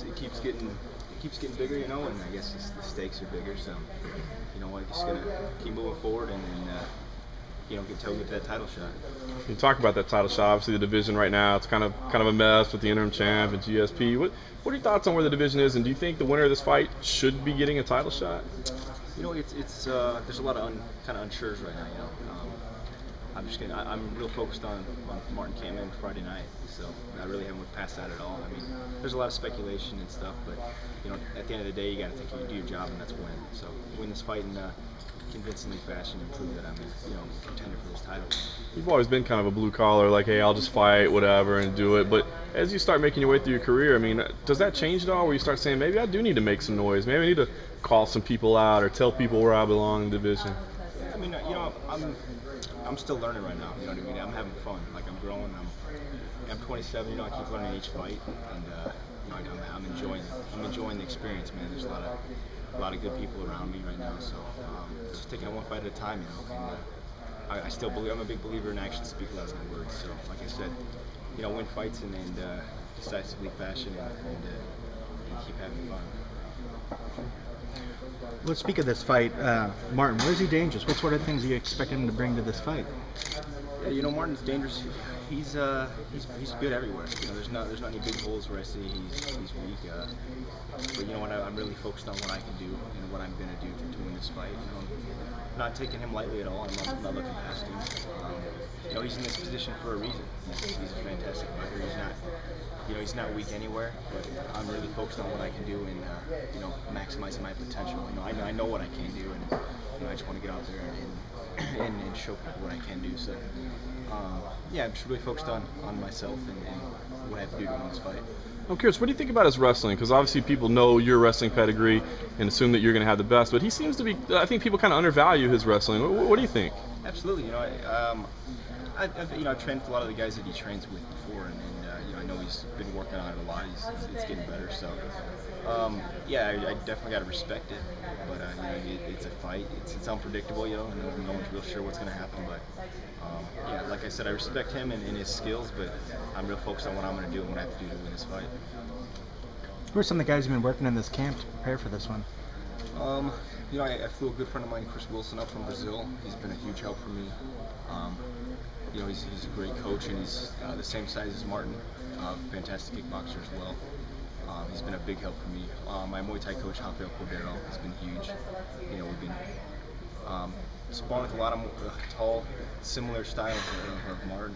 it keeps getting bigger, you know, and I guess the stakes are bigger. So, you know, I'm just gonna keep moving forward and you know, get that title shot. You talk about that title shot. Obviously, the division right now, it's kind of a mess with the interim champ and GSP. What are your thoughts on where the division is, and do you think the winner of this fight should be getting a title shot? You know, it's there's a lot of kind of unsures right now. You know, I'm real focused on Martin Kampmann Friday night, so I really haven't looked past that at all. I mean, there's a lot of speculation and stuff, but you know, at the end of the day, you got to think you do your job, and that's win. So win this fight in convincingly fashion and prove that I'm a contender for this title. You've always been kind of a blue collar, like, hey, I'll just fight, whatever, and do it. But as you start making your way through your career, I mean, does that change at all? Where you start saying, maybe I do need to make some noise, maybe I need to call some people out or tell people where I belong in the division? Yeah, I mean, you know, I'm still learning right now. You know what I mean? I'm having fun. Like, I'm growing. I'm 27. You know, I keep learning each fight, and you know, I'm enjoying the experience, man. There's a lot of good people around me right now, so just taking it one fight at a time, you know. And I still believe, I'm a big believer in actions speak louder than words. So, like I said, you know, win fights and decisively fashion and keep having fun. Let's speak of this fight. Martin, where is he dangerous? What sort of things are you expecting him to bring to this fight? Yeah, you know, Martin's dangerous. He's good everywhere. You know, there's not any big holes where I see he's weak. But you know what? I'm really focused on what I can do and what I'm gonna do to win this fight. You know, I'm not taking him lightly at all. I'm not looking past him. You know, he's in this position for a reason. He's a fantastic fighter. He's not weak anywhere. But I'm really focused on what I can do and you know, maximizing my potential. You know, I know what I can do, and you know, I just want to get out there and show people what I can do. So, yeah, I'm just really focused on myself and what I have to do to win this fight. I'm curious, what do you think about his wrestling? Because obviously people know your wrestling pedigree and assume that you're going to have the best, but he seems to be, I think people kind of undervalue his wrestling. What do you think? Absolutely. You know, I've trained with a lot of the guys that he trains with before, and you know, I know he's been working on it a lot. It's getting better. So, yeah, I definitely got to respect it. But you know, it's a fight. It's unpredictable. You know, and no one's real sure what's going to happen. But yeah, like I said, I respect him and his skills, but I'm real focused on what I'm going to do and what I have to do to win this fight. Who are some of the guys who've been working in this camp to prepare for this one? You know, I flew a good friend of mine, Chris Wilson, up from Brazil. He's been a huge help for me. You know, he's a great coach, and he's the same size as Martin. Fantastic kickboxer as well. He's been a big help for me. My Muay Thai coach, Rafael Cordero, has been huge. You know, we've been sparring with a lot of tall, similar styles of Martin.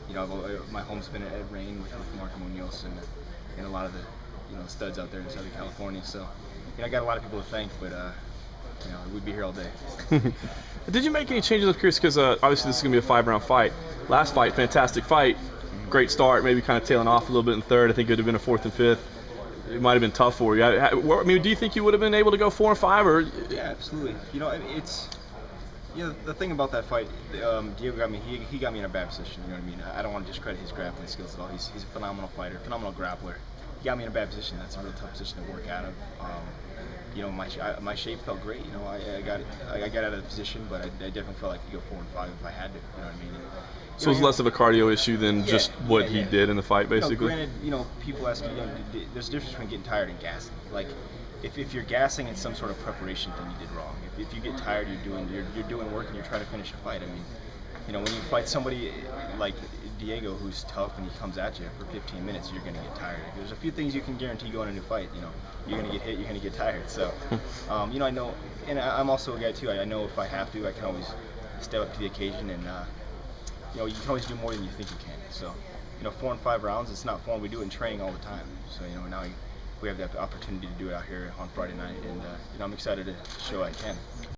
You know, my home's been at Rain with Marco Munoz and a lot of the studs out there in Southern California. So, you know, I got a lot of people to thank, but you know, we'd be here all day. Did you make any changes? I'm curious because obviously this is going to be a 5-round fight. Last fight, fantastic fight. Great start, maybe kind of tailing off a little bit in third. I think it would have been a 4th and 5th. It might have been tough for you. I mean, do you think you would have been able to go 4 and 5? Or? Yeah, absolutely. You know, the thing about that fight, Diego got me. He got me in a bad position. You know what I mean? I don't want to discredit his grappling skills at all. He's a phenomenal fighter, phenomenal grappler. He got me in a bad position. That's a real tough position to work out of. You know, my shape felt great. You know, I got out of the position, but I definitely felt like I could go 4 and 5 if I had to. You know what I mean? So it was less of a cardio issue than just what he did in the fight, basically. Granted, you know, people ask me, there's a difference between getting tired and gassing. Like, if you're gassing, it's some sort of preparation thing you did wrong. If you get tired, you're doing work and you're trying to finish a fight. I mean, you know, when you fight somebody like Diego, who's tough and he comes at you for 15 minutes, you're gonna get tired. There's a few things you can guarantee going into a fight. You know, you're gonna get hit, you're gonna get tired. So, you know, I know, and I'm also a guy too. I know if I have to, I can always step up to the occasion, and you know, you can always do more than you think you can. So, you know, 4 and 5 rounds, it's not fun. We do it in training all the time. So, you know, now we have that opportunity to do it out here on Friday night, and you know, I'm excited to show I can.